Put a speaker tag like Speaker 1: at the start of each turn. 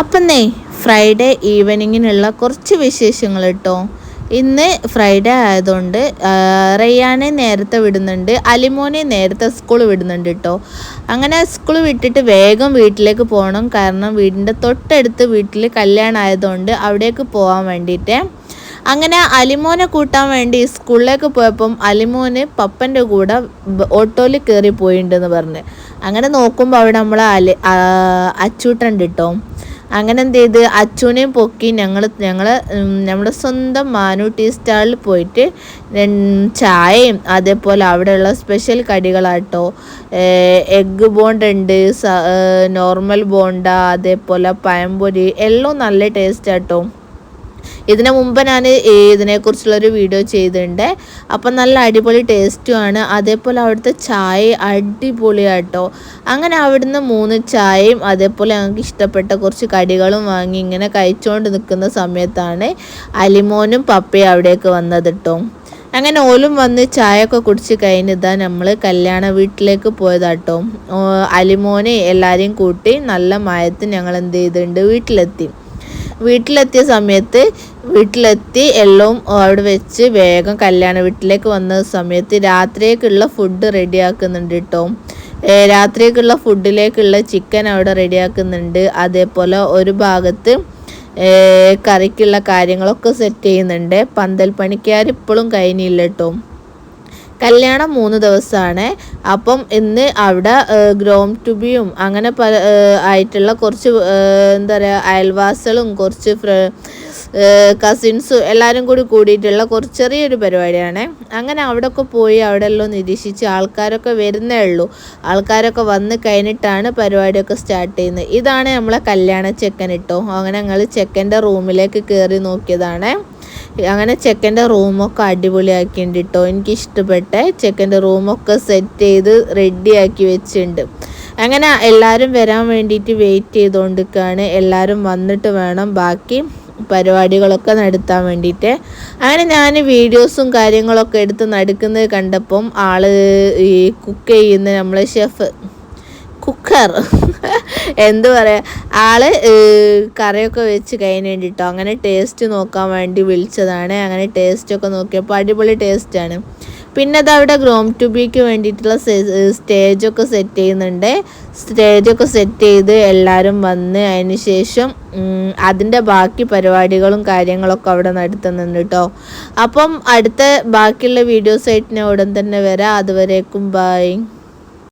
Speaker 1: അപ്പം ഫ്രൈഡേ ഈവനിങ്ങിനുള്ള കുറച്ച് വിശേഷങ്ങൾ കേട്ടോ. ഇന്ന് ഫ്രൈഡേ ആയതുകൊണ്ട് റയ്യാനെ നേരത്തെ വിടുന്നുണ്ട്, അലിമോനെ നേരത്തെ സ്കൂൾ വിടുന്നുണ്ട് കേട്ടോ. അങ്ങനെ സ്കൂൾ വിട്ടിട്ട് വേഗം വീട്ടിലേക്ക് പോകണം. കാരണം വീടിൻ്റെ തൊട്ടടുത്ത് വീട്ടിൽ കല്യാണം ആയതുകൊണ്ട് അവിടേക്ക് പോകാൻ വേണ്ടിയിട്ട്. അങ്ങനെ അലിമോനെ കൂട്ടാൻ വേണ്ടി സ്കൂളിലേക്ക് പോയപ്പം അലിമോന് പപ്പൻ്റെ കൂടെ ഓട്ടോയിൽ കയറി പോയിട്ടുണ്ടെന്ന് പറഞ്ഞ്. അങ്ങനെ നോക്കുമ്പോൾ അവിടെ നമ്മളെ അച്ചൂട്ടുണ്ട് കേട്ടോ. അങ്ങനെ എന്ത് ചെയ്ത് അച്ചൂനെയും പൊക്കി നമ്മുടെ സ്വന്തം മാനു ടീ സ്റ്റാളിൽ പോയിട്ട് ചായയും അതേപോലെ അവിടെയുള്ള സ്പെഷ്യൽ കടികളാട്ടോ. എഗ്ഗ് ബോണ്ട ഉണ്ട്, നോർമൽ ബോണ്ട, അതേപോലെ പഴംപൊരി എല്ലാം നല്ല ടേസ്റ്റ് ആട്ടോ. ഇതിനു മുമ്പ് ഞാൻ ഇതിനെക്കുറിച്ചുള്ളൊരു വീഡിയോ ചെയ്തിട്ടുണ്ട്. അപ്പം നല്ല അടിപൊളി ടേസ്റ്റുമാണ്. അതേപോലെ അവിടുത്തെ ചായ അടിപൊളിയാട്ടോ. അങ്ങനെ അവിടുന്ന് 3 ചായയും അതേപോലെ ഞങ്ങൾക്ക് ഇഷ്ടപ്പെട്ട കുറച്ച് കടികളും വാങ്ങി ഇങ്ങനെ കഴിച്ചുകൊണ്ട് നിൽക്കുന്ന സമയത്താണ് അലിമോനും പപ്പയും അവിടേക്ക് വന്നത് കേട്ടോ. അങ്ങനെ ഓലും വന്ന് ചായയൊക്കെ കുടിച്ച് കഴിഞ്ഞിതാ നമ്മൾ കല്യാണ വീട്ടിലേക്ക് പോയതാട്ടോ. അലിമോനെ എല്ലാവരെയും കൂട്ടി നല്ല മയത്ത് ഞങ്ങൾ എന്ത് ചെയ്തിട്ടുണ്ട് വീട്ടിലെത്തിയ സമയത്ത് എല്ലാം അവിടെ വെച്ച് വേഗം കല്യാണ വീട്ടിലേക്ക് വന്ന സമയത്ത് രാത്രിയേക്കുള്ള ഫുഡ് റെഡിയാക്കുന്നുണ്ട് കേട്ടോ. രാത്രിയേക്കുള്ള ഫുഡിലേക്കുള്ള ചിക്കൻ അവിടെ റെഡിയാക്കുന്നുണ്ട്. അതേപോലെ ഒരു ഭാഗത്ത് കറിക്കുള്ള കാര്യങ്ങളൊക്കെ സെറ്റ് ചെയ്യുന്നുണ്ട്. പന്തൽ പണിക്കാർ ഇപ്പോഴും കഴിഞ്ഞില്ല കേട്ടോ. കല്യാണം 3 ദിവസമാണ്. അപ്പം ഇന്ന് അവിടെ ഗ്രോം ടുബിയും അങ്ങനെ ആയിട്ടുള്ള കുറച്ച് എന്താ പറയുക അയൽവാസികളും കുറച്ച് കസിൻസും എല്ലാവരും കൂടിയിട്ടുള്ള കുറച്ച് ചെറിയൊരു പരിപാടിയാണ്. അങ്ങനെ അവിടെയൊക്കെ പോയി അവിടെ എല്ലാം നിരീക്ഷിച്ച് ആൾക്കാരൊക്കെ വരുന്നേ ഉള്ളൂ. ആൾക്കാരൊക്കെ വന്ന് കഴിഞ്ഞിട്ടാണ് പരിപാടിയൊക്കെ സ്റ്റാർട്ട് ചെയ്യുന്നത്. ഇതാണ് നമ്മളെ കല്യാണ ചെക്കൻ കേട്ടോ. അങ്ങനെ ഞങ്ങൾ ചെക്കൻ്റെ റൂമിലേക്ക് കയറി നോക്കിയതാണ്. അങ്ങനെ ചെക്കൻ്റെ റൂമൊക്കെ അടിപൊളിയാക്കിയിട്ടുണ്ട് കേട്ടോ. എനിക്കിഷ്ടപ്പെട്ട ചെക്കൻ്റെ റൂമൊക്കെ സെറ്റ് ചെയ്ത് റെഡിയാക്കി വെച്ചിട്ടുണ്ട്. അങ്ങനെ എല്ലാവരും വരാൻ വേണ്ടിയിട്ട് വെയിറ്റ് ചെയ്തുകൊണ്ടിരിക്കുകയാണ്. എല്ലാവരും വന്നിട്ട് വേണം ബാക്കി പരിപാടികളൊക്കെ നടത്താൻ വേണ്ടിയിട്ട്. അങ്ങനെ ഞാൻ വീഡിയോസും കാര്യങ്ങളൊക്കെ എടുത്ത് നടക്കുന്നത് കണ്ടപ്പം ഈ കുക്ക് ചെയ്യുന്ന നമ്മളെ കുക്കർ എന്തു പറയുക കറിയൊക്കെ വെച്ച് കഴിഞ്ഞിട്ടോ. അങ്ങനെ ടേസ്റ്റ് നോക്കാൻ വേണ്ടി വിളിച്ചതാണ്. അങ്ങനെ ടേസ്റ്റൊക്കെ നോക്കിയപ്പോൾ അടിപൊളി ടേസ്റ്റാണ്. പിന്നെ അതവിടെ ഗ്രോം ടുബിക്ക് വേണ്ടിയിട്ടുള്ള സ്റ്റേജൊക്കെ സെറ്റ് ചെയ്യുന്നുണ്ട്. സ്റ്റേജൊക്കെ സെറ്റ് ചെയ്ത് എല്ലാവരും വന്ന് അതിന് ശേഷം അതിൻ്റെ ബാക്കി പരിപാടികളും കാര്യങ്ങളൊക്കെ അവിടെ നടത്തുന്നുണ്ട് കേട്ടോ. അപ്പം അടുത്ത ബാക്കിയുള്ള വീഡിയോസായിട്ട് ഞാൻ ഉടൻ തന്നെ വരാം. അതുവരേക്കും ബൈ.